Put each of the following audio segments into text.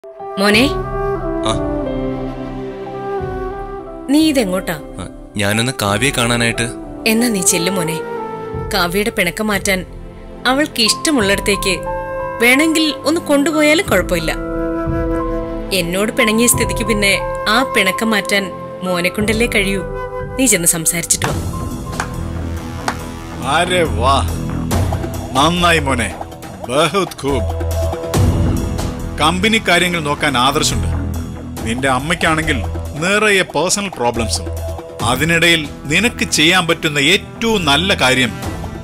മോനെ, നീ ഇതെങ്ങോട്ടാ? ഞാനൊന്ന് കാവ്യയെ കാണാനായിട്ട്. എന്നാ നീ ചെല്ലും മോനെ. കാവ്യയുടെ പിണക്കം മാറ്റാൻ അവൾക്ക് ഇഷ്ടമുള്ളിടത്തേക്ക് വേണമെങ്കിൽ ഒന്ന് കൊണ്ടുപോയാലും കുഴപ്പമില്ല. എന്നോട് പിണങ്ങിയ സ്ഥിതിക്ക് പിന്നെ ആ പിണക്കം മാറ്റാൻ മോനെ കൊണ്ടല്ലേ കഴിയൂ. നീ ചെന്ന് സംസാരിച്ചിട്ട് വാ. അരെ വാ, നന്നായി മോനെ, ബഹുത് ഖൂബ്. കമ്പനി കാര്യങ്ങൾ നോക്കാൻ ആദർശുണ്ട്. നിന്റെ അമ്മയ്ക്കാണെങ്കിൽ നിറയെ പേഴ്സണൽ പ്രോബ്ലംസും. അതിനിടയിൽ നിനക്ക് ചെയ്യാൻ പറ്റുന്ന ഏറ്റവും നല്ല കാര്യം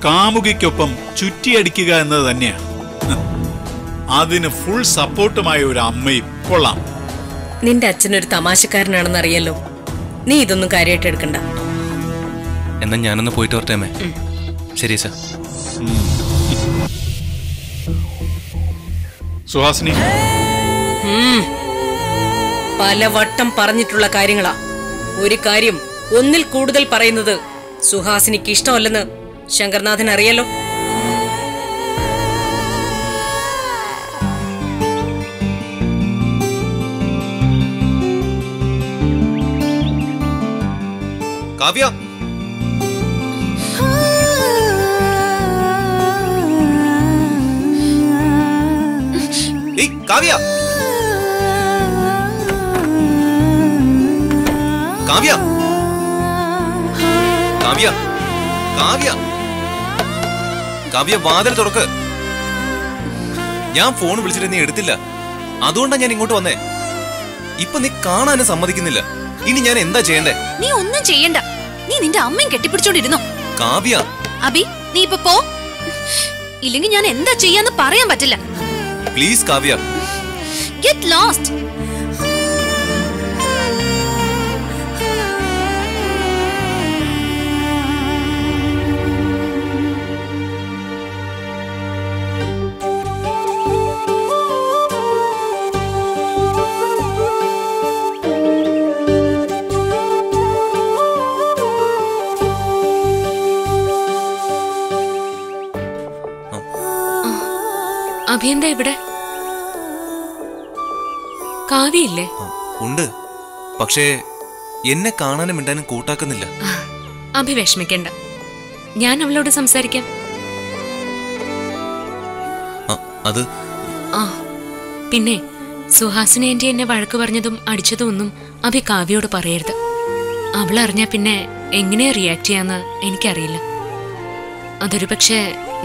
കാമുകിക്കൊപ്പം ചുറ്റിയടിക്കുക എന്നത് തന്നെയാണ്. അതിന് ഫുൾ സപ്പോർട്ടുമായ ഒരു അമ്മയും കൊള്ളാം. നിന്റെ അച്ഛനൊരു തമാശക്കാരനാണെന്ന് അറിയല്ലോ. നീ ഇതൊന്നും കാര്യമായിട്ട് എടുക്കണ്ട. എന്നാ ഞാനൊന്ന് പോയിട്ട് വരട്ടെ അമ്മേ. ശരി സർ. സുഹാസിനി, പലവട്ടം പറഞ്ഞിട്ടുള്ള കാര്യങ്ങളാ. ഒരു കാര്യം ഒന്നിൽ കൂടുതൽ പറയുന്നത് സുഹാസിനിക്ക് ഇഷ്ടമല്ലെന്ന് ശങ്കർനാഥൻ അറിയാലോ. കാവ്യ, കാവ്യ, കാവ്യ, കാവ്യ, കാവ്യ, കാവ്യ, വാതിൽ തുറക്ക്. ഞാൻ ഫോൺ വിളിച്ചിട്ട് നീ എടുത്തില്ല. അതുകൊണ്ടാ ഞാൻ ഇങ്ങോട്ട് വന്നേ. ഇപ്പൊ നീ കാണാനും സമ്മതിക്കുന്നില്ല. ഇനി ഞാൻ എന്താ ചെയ്യണ്ടേ? നീ ഒന്നും ചെയ്യണ്ട. നീ നിന്റെ അമ്മയും കെട്ടിപ്പിടിച്ചോണ്ടിരുന്നോ? കാവ്യ, അബി, നീ ഇപ്പൊ പോ. ഇല്ലെങ്കിൽ ഞാൻ എന്താ ചെയ്യാന്ന് പറയാൻ പറ്റില്ല. Please Kavya. Get lost. Abhi എന്താ ഇവിടെ? കാവ്യയില്ലേ? ഉണ്ട്, പക്ഷേ എന്നെ കാണാനും മിണ്ടാനും കൂട്ടാക്കുന്നില്ല. അഭി വിഷമിക്കണ്ട, ഞാൻ അവളോട് സംസാരിക്കാം. അത് പിന്നെ സുഹാസിനി ആന്റി എന്നെ വഴക്ക് പറഞ്ഞതും അടിച്ചതും ഒന്നും അഭി കാവ്യയോട് പറയരുത്. അവൾ അറിഞ്ഞാ പിന്നെ എങ്ങനെയാ റിയാക്ട് ചെയ്യാന്ന് എനിക്കറിയില്ല. അതൊരു പക്ഷേ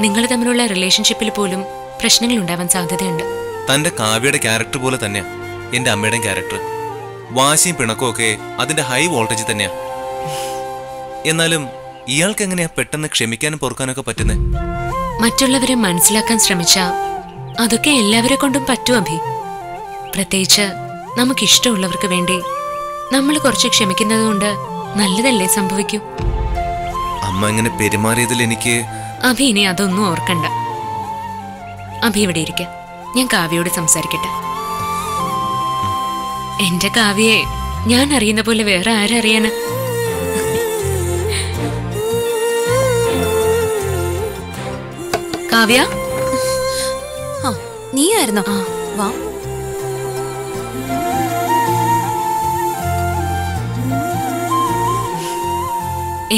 നിങ്ങൾ തമ്മിലുള്ള റിലേഷൻഷിപ്പിൽ പോലും പ്രശ്നങ്ങൾ ഉണ്ടാവാൻ സാധ്യതയുണ്ട്. തന്റെ കാവ്യയുടെ ക്യാരക്ടർ പോലെ തന്നെയാ എന്റെ അമ്മയുടെ ക്യാരക്ടർ. വാശിയും പിണക്കവും ഒക്കെ അതിന്റെ ഹൈ വോൾട്ടേജ് തന്നെയാ. എന്നാലും ഇയാൾക്ക് എങ്ങനെയാ പെട്ടെന്ന് ക്ഷമിക്കാനും പൊറുക്കാനൊക്കെ പറ്റുന്നേ? മറ്റുള്ളവരെ മനസ്സിലാക്കാൻ ശ്രമിച്ചാ അതൊക്കെ എല്ലാവരെ കൊണ്ടും പറ്റും അഭി. പ്രത്യേകിച്ച് നമുക്കിഷ്ടമുള്ളവർക്ക് വേണ്ടി നമ്മൾ കുറച്ച് ക്ഷമിക്കുന്നത് കൊണ്ട് നല്ലതല്ലേ സംഭവിക്കൂ. അമ്മ ഇങ്ങനെ പെരുമാറിയതിൽ എനിക്ക് അഭി ഇനി അതൊന്നും ഓർക്കണ്ട. അഭി ഇവിടെ ഇരിക്ക, ഞാൻ കാവ്യയോട് സംസാരിക്കട്ടെ. എന്റെ കാവ്യയെ ഞാൻ അറിയുന്ന പോലെ വേറെ ആരറിയാന്? കാവ്യ, നീയായിരുന്നോ? വാ.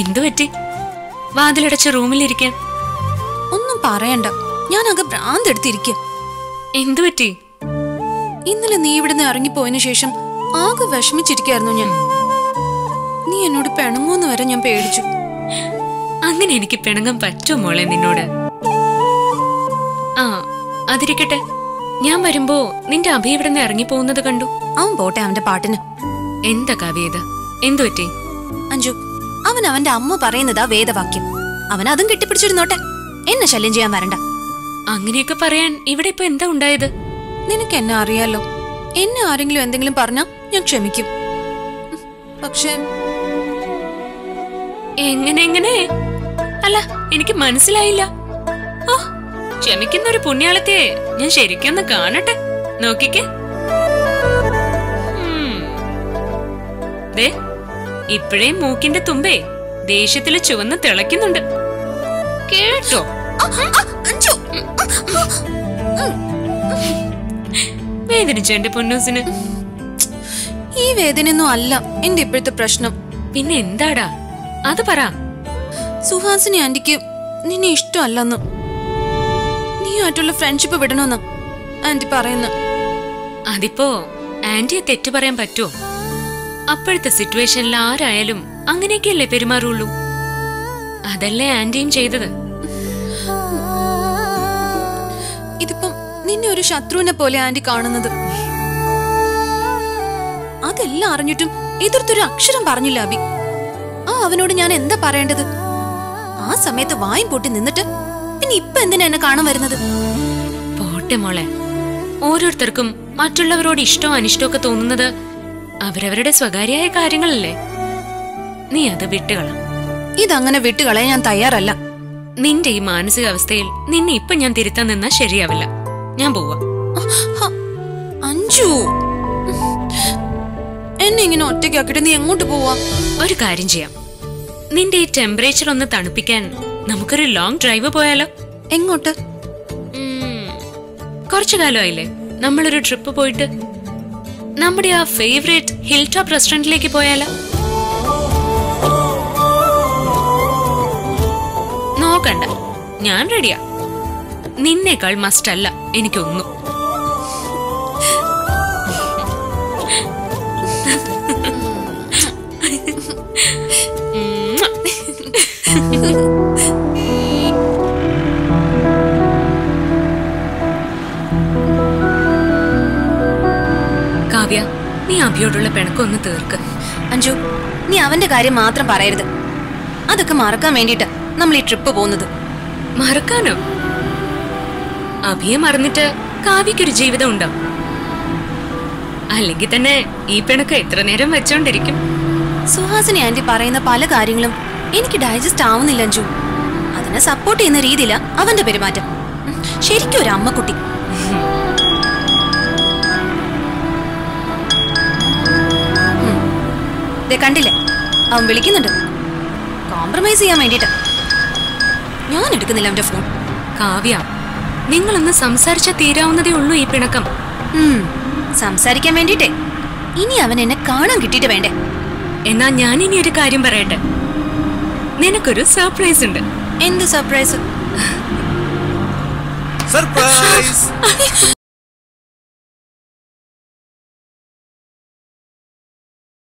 എന്തു പറ്റി? വാതിലടച്ച റൂമിലിരിക്കാൻ. ഒന്നും പറയണ്ട, ഞാനകെ ഭ്രാന്തെടുത്തിരിക്കും. എന്തു പറ്റി? ഇന്നലെ നീ ഇവിടുന്ന് ഇറങ്ങിപ്പോയതിനു ശേഷം ആകെ വിഷമിച്ചിരിക്കായിരുന്നു ഞാൻ. നീ എന്നോട് പിണങ്ങുമെന്ന് വരെ ഞാൻ പേടിച്ചു. അങ്ങനെ എനിക്ക് പിണങ്ങാൻ പറ്റുമോ മോളെ നിന്നോട്? അതിരിക്കട്ടെ, ഞാൻ വരുമ്പോ നിന്റെ അഭി ഇവിടുന്ന് ഇറങ്ങിപ്പോകുന്നത് കണ്ടു. അവൻ പോട്ടെ അവന്റെ പാട്ടിന്. എന്താ കാവ്യ ഇത്? എന്തു പറ്റി? അഞ്ജു, അവൻ അവന്റെ അമ്മ പറയുന്നതാ വേദവാക്യം. അവൻ അതും കെട്ടിപ്പിടിച്ചിരുന്നോട്ടെ, എന്നെ ശല്യം ചെയ്യാൻ വരണ്ട. അങ്ങനെയൊക്കെ പറയാൻ ഇവിടെ ഇപ്പൊ എന്താ ഉണ്ടായത്? നിനക്ക് എന്നെ അറിയാലോ. എന്നെ ആരെങ്കിലും എന്തെങ്കിലും പറഞ്ഞാ ഞാൻ ക്ഷമിക്കും. പക്ഷേ എങ്ങനെ? അല്ല, എനിക്ക് മനസ്സിലായില്ല. ഓ, ക്ഷമിക്കുന്ന ഒരു പുണ്യാളത്തെ ഞാൻ ശരിക്കൊന്ന് കാണട്ടെ. നോക്കിക്കേ, ഇപ്പോഴേ മൂക്കിന്റെ തുമ്പേ ദേഷ്യത്തില് ചുവന്ന് തിളയ്ക്കുന്നുണ്ട് കേട്ടോ. വേദനിച്ചു എന്റെ പൊന്നൂസിന്. ഈ വേദനയൊന്നും അല്ല എന്റെ ഇപ്പോഴത്തെ പ്രശ്നം. പിന്നെ എന്താടാ അത് പറ. സുഹാസിനി ആന്റിക്ക് നിന്നെ ഇഷ്ടമല്ലെന്ന്, നീയുമായിട്ടുള്ള ഫ്രണ്ട്ഷിപ്പ് വിടണമെന്ന് ആന്റി പറയുന്നു. അതിപ്പോ ആന്റിയെ തെറ്റു പറയാൻ പറ്റുമോ? അപ്പോഴത്തെ സിറ്റുവേഷനിൽ ആരായാലും അങ്ങനെയൊക്കെയല്ലേ പെരുമാറുള്ളൂ. അതല്ലേ ആന്റിയും ചെയ്തത്. ഇതിപ്പം നിന്നെ ഒരു ശത്രുവിനെ പോലെ ആന്റി കാണുന്നത്. അതെല്ലാം അറിഞ്ഞിട്ടും എതിർത്തൊരു അക്ഷരം പറഞ്ഞില്ല അബി. അവനോട് ഞാൻ എന്താ പറയേണ്ടത്? ആ സമയത്ത് വായും പൊട്ടി നിന്നിട്ട് പിന്നെ ഇപ്പൊ എന്തിനാ എന്നെ കാണാൻ വരുന്നത്? പോട്ടെ മോളെ, ഓരോരുത്തർക്കും മറ്റുള്ളവരോട് ഇഷ്ടവും അനിഷ്ടവും ഒക്കെ തോന്നുന്നത് അവരവരുടെ സ്വകാര്യമായ കാര്യങ്ങളല്ലേ. നീ അത് വിട്ടുകള. ഇതങ്ങനെ വിട്ടുകളയാൻ ഞാൻ തയ്യാറല്ല. നിന്റെ ഈ മാനസികാവസ്ഥയിൽ നിന്നെ ഇപ്പൊ ഞാൻ തിരുത്താൻ നിന്നാ ശരിയാവില്ല. ഞാൻ പോവാ. അഞ്ജു, എന്നെ ഇങ്ങനെ ഒറ്റയ്ക്കാക്കിട്ട് നീ എങ്ങോട്ട് പോവാ? ഒരു കാര്യം ചെയ്യാം, നിന്റെ ഈ ടെമ്പറേച്ചർ ഒന്ന് തണുപ്പിക്കാൻ നമുക്കൊരു ലോങ് ഡ്രൈവ് പോയാലോ? എങ്ങോട്ട്? കുറച്ചു കാലമായില്ലേ നമ്മളൊരു ട്രിപ്പ് പോയിട്ട്. നമ്മുടെ ആ ഫേവറേറ്റ് ഹിൽ ടോപ്പ് റെസ്റ്റോറന്റിലേക്ക് പോയാലോ? നോക്കണ്ട, ഞാൻ റെഡിയാ. നിന്നേക്കാൾ മസ്റ്റ് അല്ല എനിക്കൊന്നും. കാവ്യ, നീ അഭിയോടുള്ള പിണക്കൊന്ന് തീർക്ക്. അഞ്ജു, നീ അവന്റെ കാര്യം മാത്രം പറയരുത്. അതൊക്കെ മറക്കാൻ വേണ്ടിട്ട് നമ്മൾ ഈ ട്രിപ്പ് പോകുന്നത്. മറക്കാനോ? അഭിയെ മറന്നിട്ട് കാവ്യക്കൊരു ജീവിതം ഉണ്ടാവും. അല്ലെങ്കിൽ തന്നെ ഈ പിണക്ക് എത്ര നേരം വെച്ചോണ്ടിരിക്കും? സുഹാസിനി ആന്റി പറയുന്ന പല കാര്യങ്ങളും എനിക്ക് ഡൈജസ്റ്റ് ആവുന്നില്ല അഞ്ജു. അതിനെ സപ്പോർട്ട് ചെയ്യുന്ന രീതിയിലാ അവന്റെ പെരുമാറ്റം. ശരിക്കും ഒരു അമ്മക്കുട്ടി. കണ്ടില്ലേ, അവൻ വിളിക്കുന്നുണ്ട് കോംപ്രമൈസ് ചെയ്യാൻ വേണ്ടിട്ട്. ഞാൻ എടുക്കുന്നില്ല അവന്റെ ഫോൺ. കാവ്യ, നിങ്ങളൊന്ന് സംസാരിച്ചാൽ തീരാവുന്നതേ ഉള്ളൂ ഈ പിണക്കം. സംസാരിക്കാൻ വേണ്ടിട്ടേ ഇനി അവൻ എന്നെ കാണാൻ കിട്ടിയിട്ട് വേണ്ടേ? എന്നാ ഞാൻ ഇനി ഒരു കാര്യം പറയട്ടെ. നിനക്കൊരു സർപ്രൈസ് ഉണ്ട്. എന്ത് സർപ്രൈസ്? സർപ്രൈസ്!